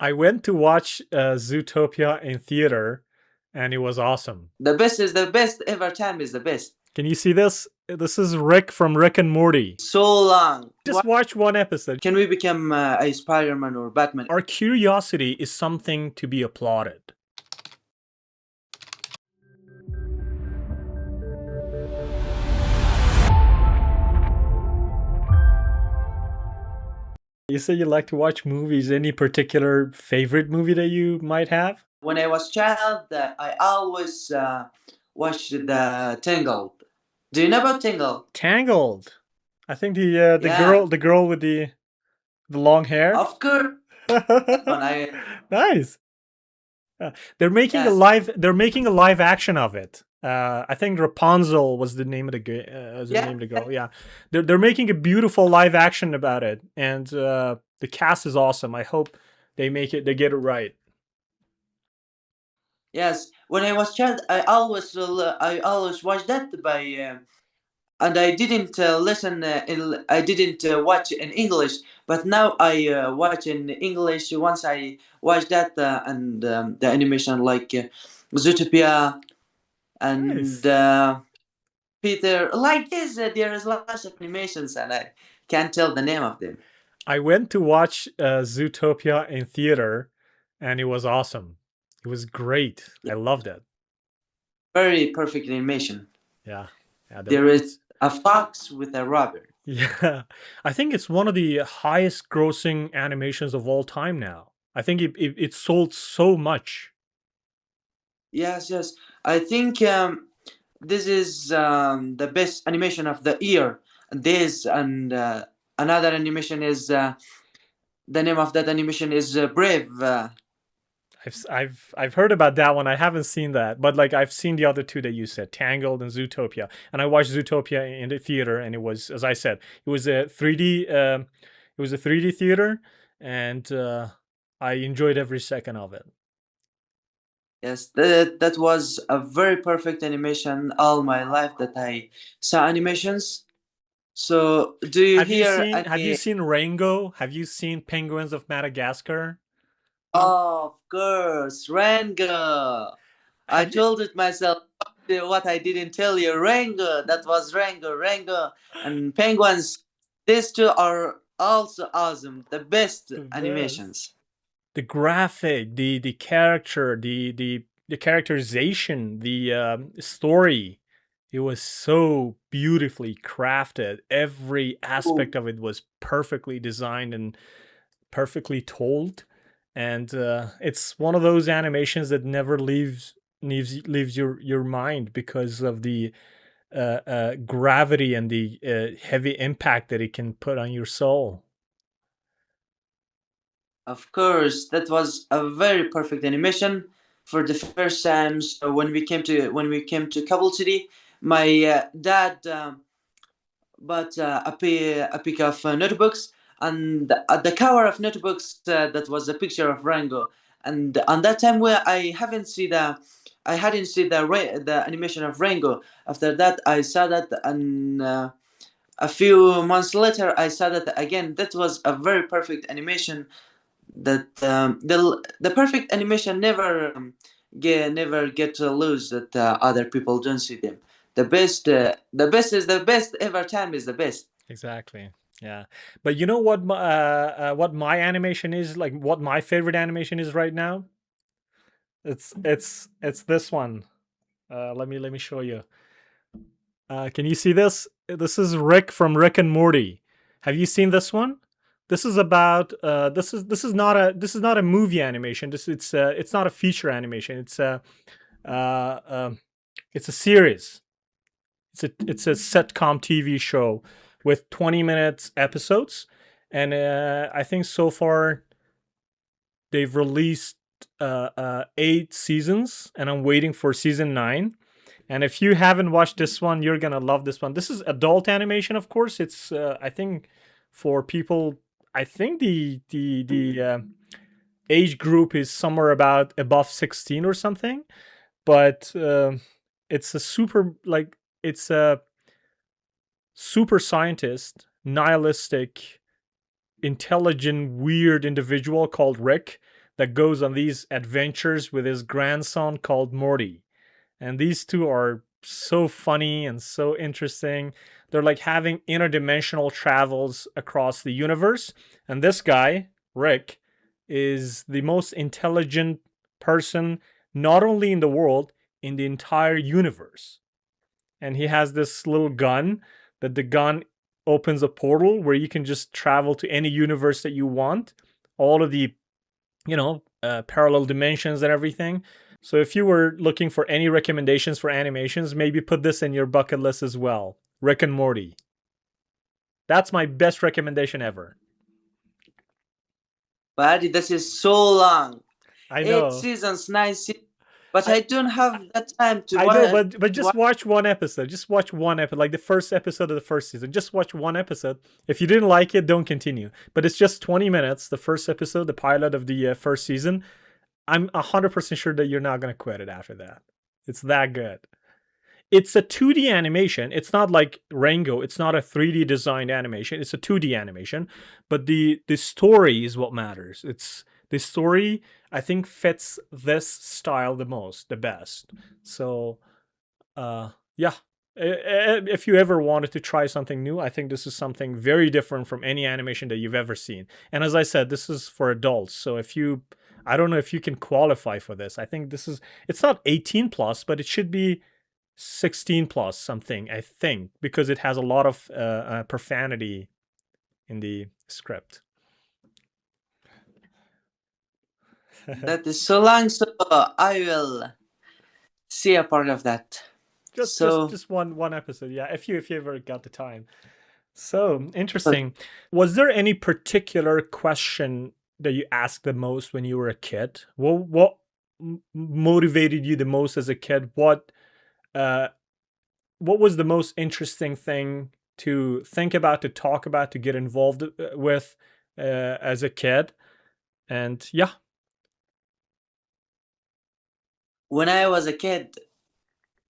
I went to watch Zootopia in theater, and it was awesome. The best is the best. Every time is the best. Can you see this? This is Rick from Rick and Morty. So long. Just watch one episode. Can we become a Spider-Man or Batman? Our curiosity is something to be applauded. You say you like to watch movies. Any particular favorite movie that you might have? When I was child, I always watched the Tangled. Do you know about Tangled? Tangled. I think the Yeah, girl with the long hair. of course. That one I Nice. They're making a yes, live action of it. I think Rapunzel was the name of the yeah, name of the girl. Yeah, they're making a beautiful live action about it, and the cast is awesome. I hope they get it right. yes. When I was child, I always watched that by and I didn't listen. I didn't watch in English, but now I watch in English. Once I watch that and the animation like Zootopia and Nice. Peter, like this. There is lots of animations, and I can't tell the name of them. I went to watch Zootopia in theater, and it was awesome. It was great. Yeah, I loved it. very perfect animation. Yeah, yeah. There is a fox with a rabbit. Yeah, I think it's one of the highest grossing animations of all time now. I think it sold so much. Yes, yes. I think this is the best animation of the year. This and another animation is the name of that animation is Brave. I've heard about that one. I haven't seen that, but like I've seen the other two that you said, Tangled and Zootopia. And I watched Zootopia in the theater, and it was, as I said, it was a 3D. It was a 3D theater, and I enjoyed every second of it. Yes, that was a very perfect animation. All my life that I saw animations. So, do you hear Have you any? seen Rango? Have you seen Penguins of Madagascar? Of course, Rango. I Have you? told it myself. What I didn't tell you, Rango. That was Rango, Rango, and Penguins. These two are also awesome. The best The best. animations. The graphic, the character, the characterization, the story. It was so beautifully crafted. Every Oh, aspect of it was perfectly designed and perfectly told. And it's one of those animations that never leaves your mind because of the gravity and the heavy impact that it can put on your soul. of course, that was a very perfect animation. For the first time, so when we came to Kabul City, my dad bought a pick of notebooks, and at the cover of notebooks that was a picture of Rango. And on that time where I hadn't seen the animation of Rango. After that, I saw that, and a few months later, I saw that again. That was a very perfect animation. That the perfect animation never get to lose. That other people don't see them. The best is the best. Every time is the best. Exactly. Yeah. But you know what my animation is like what my favorite animation is right now? It's this one. Let me show you. Can you see this? This is Rick from Rick and Morty. Have you seen this one? This is about this is not a movie animation. It's not a feature animation. Uh, um, it's a series. It's a sitcom TV show with 20 minutes episodes, and I think so far they've released 8 seasons, and I'm waiting for season 9. And if you haven't watched this one, you're gonna love this one. This is adult animation, of course. It's I think for people. I think the age group is somewhere about above 16 or something. But it's a super like it's a super scientist, nihilistic, intelligent, weird individual called Rick that goes on these adventures with his grandson called Morty. And these two are so funny and so interesting. They're like having interdimensional travels across the universe. And this guy, Rick, is the most intelligent person, not only in the world, in the entire universe. And he has this little gun that the gun opens a portal where you can just travel to any universe that you want, all of the, parallel dimensions and everything. So if you were looking for any recommendations for animations, maybe put this in your bucket list as well. Rick and Morty. That's my best recommendation ever. But this is so long. I 8 seasons, 9 seasons. But I don't have that time to I watch. know, but just watch one episode. Just watch one episode, like the first episode of the first season. Just watch one episode. If you didn't like it, don't continue. But it's just 20 minutes, the first episode, the pilot of the first season. I'm 100% sure that you're not going to quit it after that. It's that good. It's a 2D animation. It's not like Rango. It's not a 3D designed animation. It's a 2D animation. But the story is what matters. It's the story, I think, fits this style the most, the best. So, yeah. If you ever wanted to try something new, I think this is something very different from any animation that you've ever seen. And as I said, this is for adults. So I don't know if you can qualify for this. I think it's not 18 plus, but it should be 16 plus something, I think, because it has a lot of profanity in the script. That is so long, so I will see a part of that. Just one episode, yeah. If you ever got the time. So interesting. Was there any particular question that you asked the most when you were a kid? What motivated you the most as a kid? What was the most interesting thing to think about, to talk about, to get involved with as a kid? And yeah. When I was a kid,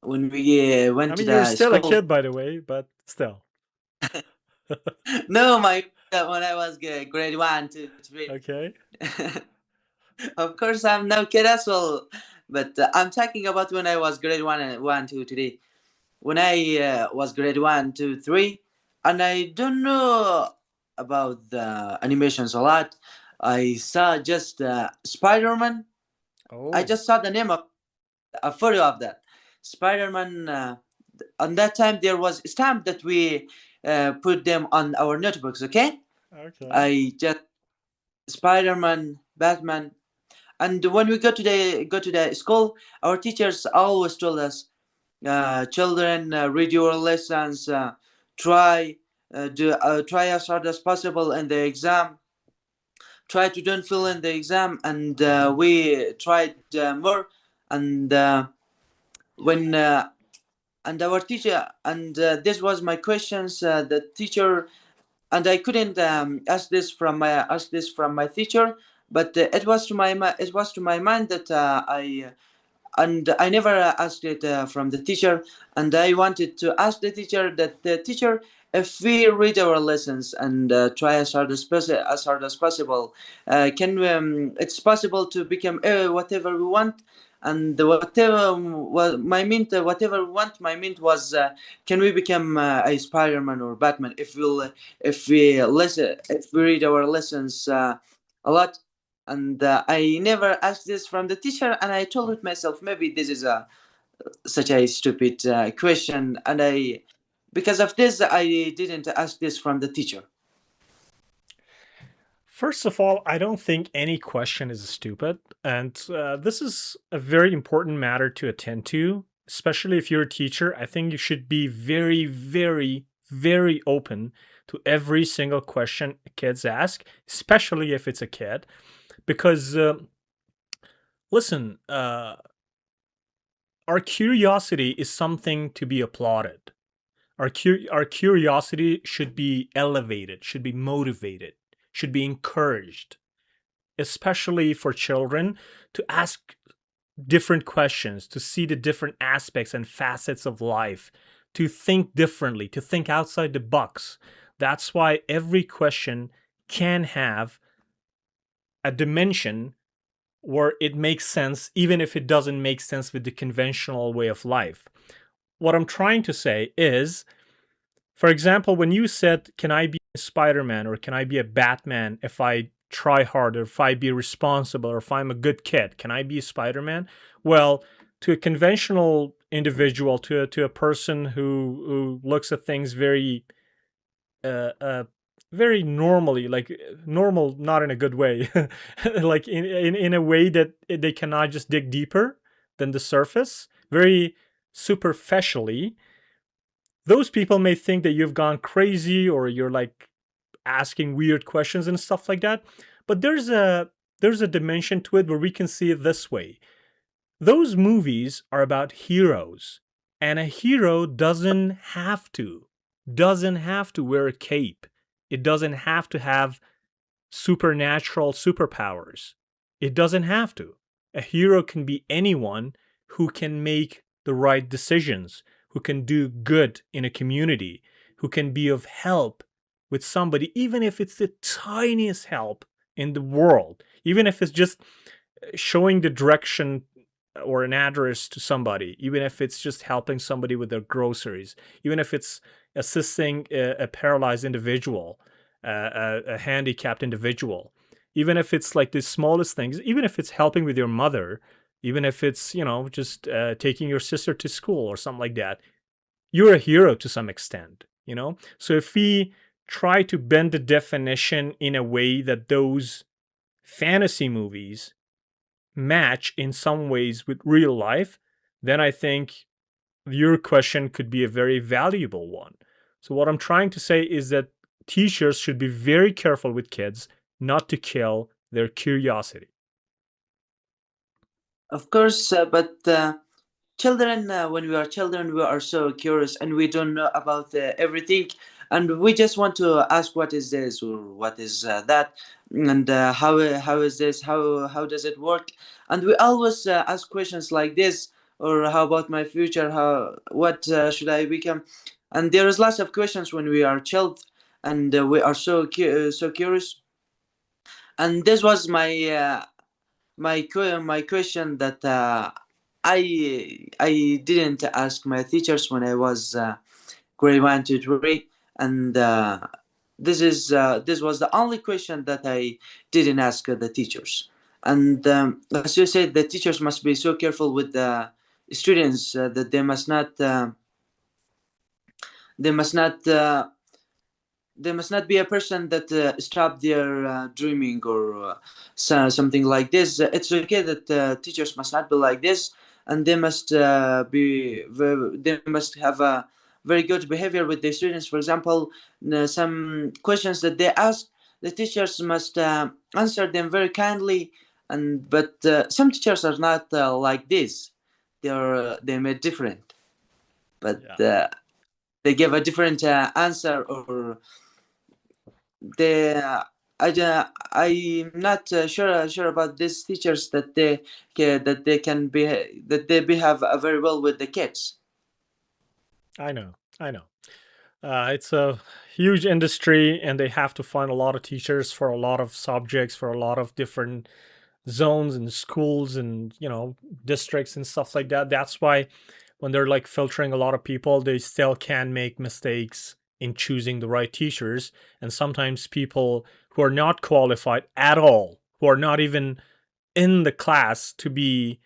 when we went to the you're still school, a kid, by the way, but still. No, when I was grade 1, 2, 3. Okay. Of course, I'm no kid as well, but I'm talking about when I was grade 1, 2, 3. When I was grade 1, 2, 3, and I don't know about the animations a lot. I saw just Spider-Man. Oh. I just saw the name of a photo of that Spider-Man. On that time, there was a stamp that we put them on our notebooks. Okay. I just Spider-Man, Batman, and when we go to the school, our teachers always told us, children, read your lessons, try as hard as possible in the exam. Try to don't fail in the exam, and we tried more. And when and our teacher, and this was my questions. The teacher, and I couldn't ask this from my teacher, but it was to my mind that I never asked it from the teacher, and I wanted to ask the teacher, if we read our lessons and try as hard as possible, can we, it's possible to become whatever we want. And whatever whatever we want, my mint was, can we become a Spider-Man or Batman if we read our lessons a lot. And I never asked this from the teacher, and I told it myself, maybe this is such a stupid question, and because of this, I didn't ask this from the teacher. First of all, I don't think any question is stupid, and this is a very important matter to attend to, especially if you're a teacher. I think you should be very, very, very open to every single question kids ask, especially if it's a kid, because listen, our curiosity is something to be applauded. Our curiosity should be elevated, should be motivated, should be encouraged, especially for children, to ask different questions, to see the different aspects and facets of life, to think differently, to think outside the box. That's why every question can have a dimension where it makes sense, even if it doesn't make sense with the conventional way of life. What I'm trying to say is, for example, when you said, can I be a Spider-Man or can I be a Batman if I try hard, or if I be responsible, or if I'm a good kid, can I be a Spider-Man? Well, to a conventional individual, to a person who looks at things very uh, uh very normally, like normal, not in a good way, like in a way that they cannot just dig deeper than the surface, very superficially, those people may think that you've gone crazy or you're like asking weird questions and stuff like that. But there's a dimension to it where we can see it this way. Those movies are about heroes, and a hero doesn't have to wear a cape. It doesn't have to have supernatural superpowers. It doesn't have to. A hero can be anyone who can make the right decisions, who can do good in a community, who can be of help with somebody, even if it's the tiniest help in the world, even if it's just showing the direction or an address to somebody, even if it's just helping somebody with their groceries, even if it's assisting a paralyzed individual, a handicapped individual, even if it's like the smallest things, even if it's helping with your mother, even if it's, just taking your sister to school or something like that, you're a hero to some extent, So if we try to bend the definition in a way that those fantasy movies match in some ways with real life, then I think your question could be a very valuable one. So, what I'm trying to say is that teachers should be very careful with kids not to kill their curiosity. Of course, but children, when we are children, we are so curious and we don't know about everything, and we just want to ask what is this or what is that, and how is this, how does it work, and we always ask questions like this, or how about my future, how what should I become, and there is lots of questions when we are child, and we are so curious, and this was my question that I didn't ask my teachers when I was grade 1 to 3, and this was the only question that I didn't ask the teachers. And as you said, the teachers must be so careful with the students that they must not there must not be a person that stop their dreaming or something like this. It's okay that teachers must not be like this, and they must they must have a very good behavior with their students. For example, some questions that they ask, the teachers must answer them very kindly. And but some teachers are not like this. They made different, but Yeah. they give a different answer, or they I'm not sure about these teachers that they can be that they behave very well with the kids. I know. I know. It's a huge industry, and they have to find a lot of teachers for a lot of subjects, for a lot of different zones and schools and districts and stuff like that. That's why when they're like filtering a lot of people, they still can make mistakes in choosing the right teachers. And sometimes people who are not qualified at all, who are not even in the class to be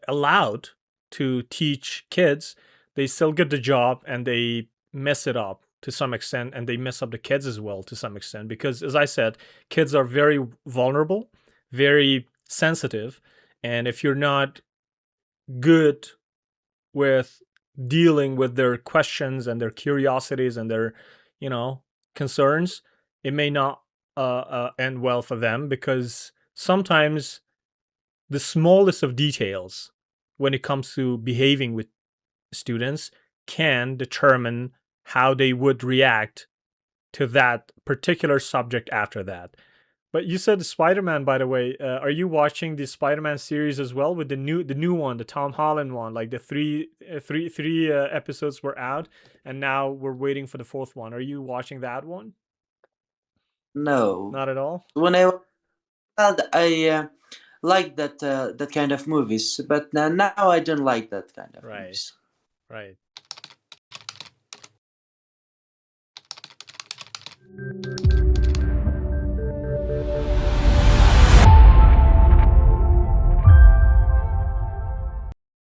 allowed to teach kids, they still get the job and they mess it up to some extent, and they mess up the kids as well to some extent, because as I said, kids are very vulnerable, very sensitive, and if you're not good with dealing with their questions and their curiosities and their concerns, it may not end well for them, because sometimes the smallest of details when it comes to behaving with students can determine how they would react to that particular subject after that. But you said Spider-Man, by the way. Are you watching the Spider-Man series as well, with the new one, the Tom Holland one? Like the three episodes were out, and now we're waiting for the fourth one. Are you watching that one? No, Not at all. when I child, I liked that kind of movies, but now I don't like that kind of Right. movies. Right.